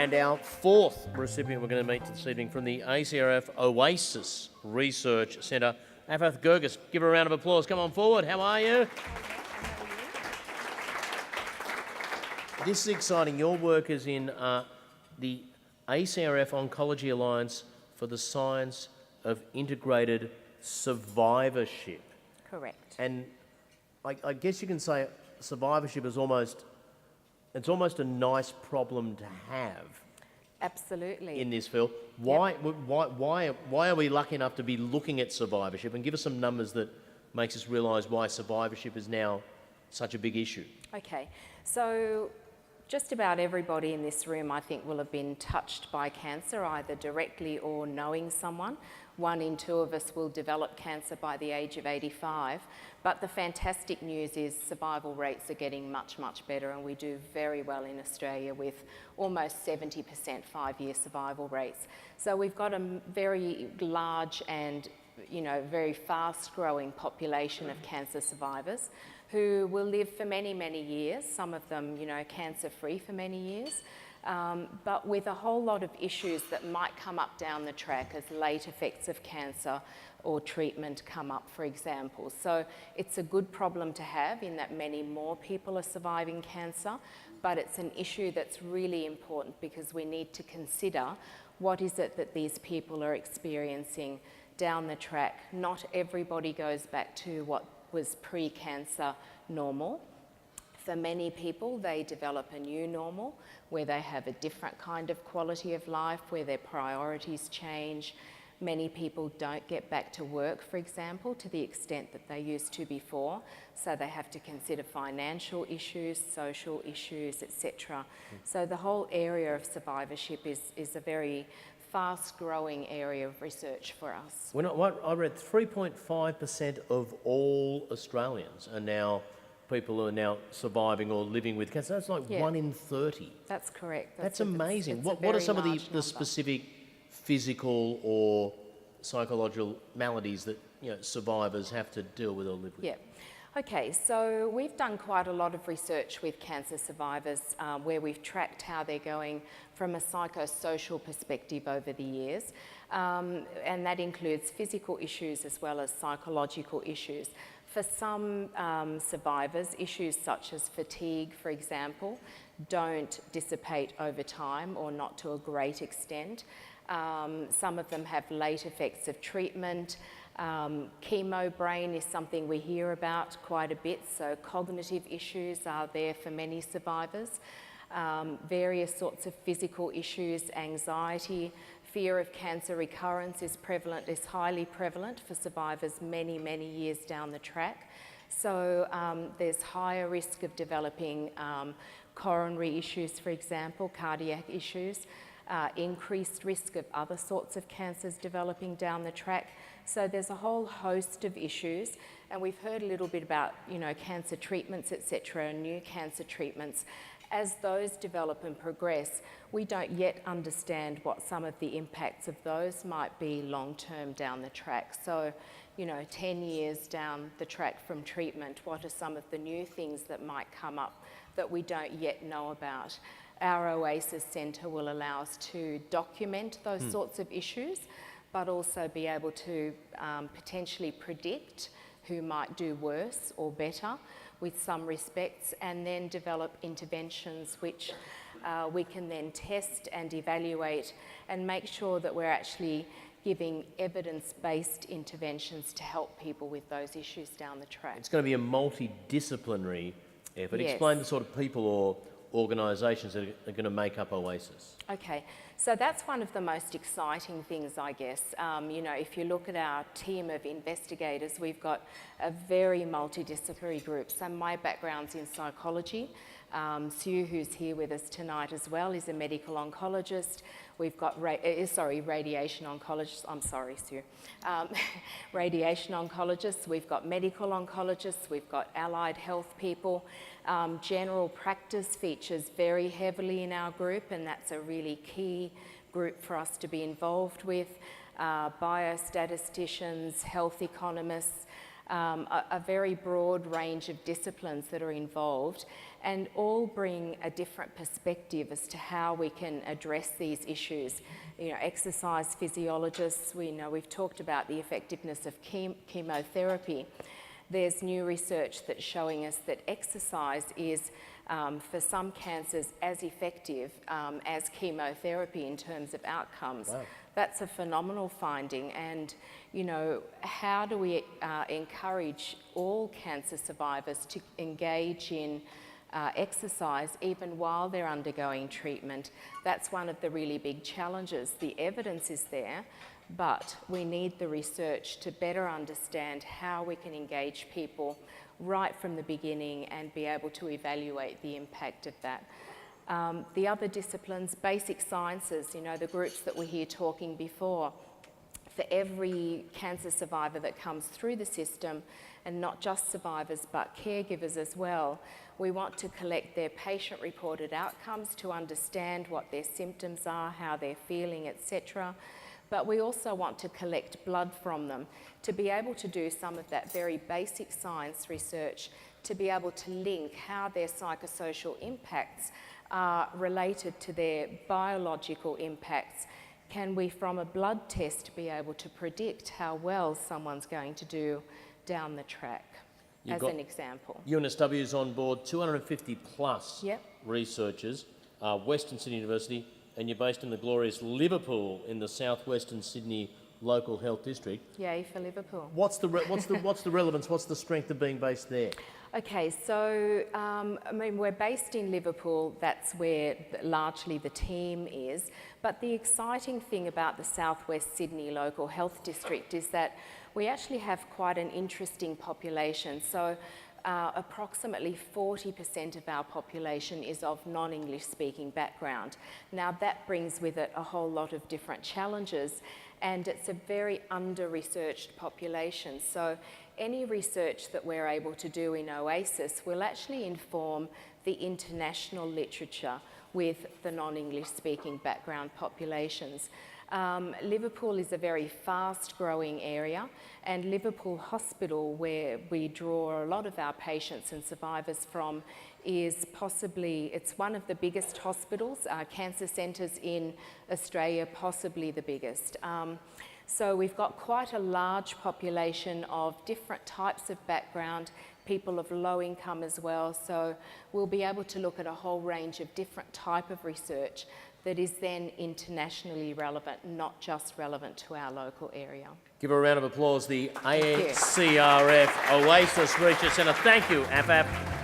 And our fourth recipient we're going to meet this evening from the ACRF Oasis Research Centre, Prof Girgis. Give her a round of applause. Come on forward. How are you? This is exciting. Your work is in the ACRF Oncology Alliance for the Science of Integrated Survivorship. Correct. And I guess you can say survivorship is almost a nice problem to have. Absolutely. In this field. Why are we lucky enough to be looking at survivorship? And give us some numbers that makes us realise why survivorship is now such a big issue. Okay, so just about everybody in this room, I think, will have been touched by cancer, either directly or knowing someone. 1 in 2 of us will develop cancer by the age of 85. But the fantastic news is survival rates are getting much, much better, and we do very well in Australia with almost 70% 5-year survival rates. So we've got a very large and very fast-growing population of cancer survivors who will live for many, many years, some of them, cancer-free for many years, but with a whole lot of issues that might come up down the track as late effects of cancer or treatment come up, for example. So it's a good problem to have in that many more people are surviving cancer, but it's an issue that's really important because we need to consider what is it that these people are experiencing down the track. Not everybody goes back to what was pre-cancer normal. For many people, they develop a new normal where they have a different kind of quality of life, where their priorities change. Many people don't get back to work, for example, to the extent that they used to before. So they have to consider financial issues, social issues, etc. So the whole area of survivorship is a very fast-growing area of research for us. I read 3.5% of all Australians are now people who are now surviving or living with cancer. That's like 1 in 30. That's correct. That's amazing. What are some of the specific physical or psychological maladies that survivors have to deal with or live with? Yeah. Okay, so we've done quite a lot of research with cancer survivors where we've tracked how they're going from a psychosocial perspective over the years, and that includes physical issues as well as psychological issues. For some survivors, issues such as fatigue, for example, don't dissipate over time or not to a great extent. Some of them have late effects of treatment. Chemo brain is something we hear about quite a bit, so cognitive issues are there for many survivors. Various sorts of physical issues, anxiety, fear of cancer recurrence is highly prevalent for survivors many, many years down the track. So there's higher risk of developing coronary issues, for example, cardiac issues, increased risk of other sorts of cancers developing down the track. So there's a whole host of issues, and we've heard a little bit about, cancer treatments, etc., and new cancer treatments. As those develop and progress, we don't yet understand what some of the impacts of those might be long-term down the track. So, 10 years down the track from treatment, what are some of the new things that might come up that we don't yet know about? Our Oasis Centre will allow us to document those sorts of issues, but also be able to potentially predict who might do worse or better with some respects, and then develop interventions which we can then test and evaluate and make sure that we're actually giving evidence-based interventions to help people with those issues down the track. It's going to be a multidisciplinary effort. Yes. Explain the sort of people or organisations that are going to make up Oasis. Okay, so that's one of the most exciting things, I guess. If you look at our team of investigators, we've got a very multidisciplinary group. So my background's in psychology. Sue, who's here with us tonight as well, is a medical oncologist. We've got radiation oncologist. I'm sorry, Sue. Radiation oncologists. We've got medical oncologists. We've got allied health people. General practice features very heavily in our group, and that's a really key group for us to be involved with. Biostatisticians, health economists, a very broad range of disciplines that are involved, and all bring a different perspective as to how we can address these issues. You know, exercise physiologists, we've talked about the effectiveness of chemotherapy. There's new research that's showing us that exercise is, for some cancers, as effective as chemotherapy in terms of outcomes. Wow. That's a phenomenal finding, and you know, how do we encourage all cancer survivors to engage in exercise even while they're undergoing treatment? That's one of the really big challenges. The evidence is there, but we need the research to better understand how we can engage people right from the beginning and be able to evaluate the impact of that. The other disciplines, basic sciences, you know, the groups that were here talking before, for every cancer survivor that comes through the system, and not just survivors but caregivers as well, we want to collect their patient-reported outcomes to understand what their symptoms are, how they're feeling, etc. But we also want to collect blood from them to be able to do some of that very basic science research, to be able to link how their psychosocial impacts are related to their biological impacts. Can we, from a blood test, be able to predict how well someone's going to do down the track, as an example? UNSW is on board, 250 plus Yep. researchers, Western Sydney University, and you're based in the glorious Liverpool in the southwestern Sydney local health district. Yay for Liverpool. What's the relevance? What's the strength of being based there? Okay, so I mean, we're based in Liverpool. That's where largely the team is. But the exciting thing about the Southwest Sydney local health district is that we actually have quite an interesting population. So approximately 40% of our population is of non-English speaking background. Now that brings with it a whole lot of different challenges, and it's a very under-researched population. So any research that we're able to do in OASIS will actually inform the international literature with the non-English speaking background populations. Liverpool is a very fast-growing area, and Liverpool Hospital, where we draw a lot of our patients and survivors from, is possibly, it's one of the biggest hospitals, cancer centres in Australia, possibly the biggest. So we've got quite a large population of different types of background, people of low income as well, so we'll be able to look at a whole range of different type of research that is then internationally relevant, not just relevant to our local area. Give her a round of applause, the ACRF OASIS Research Centre. Thank you, Afaf.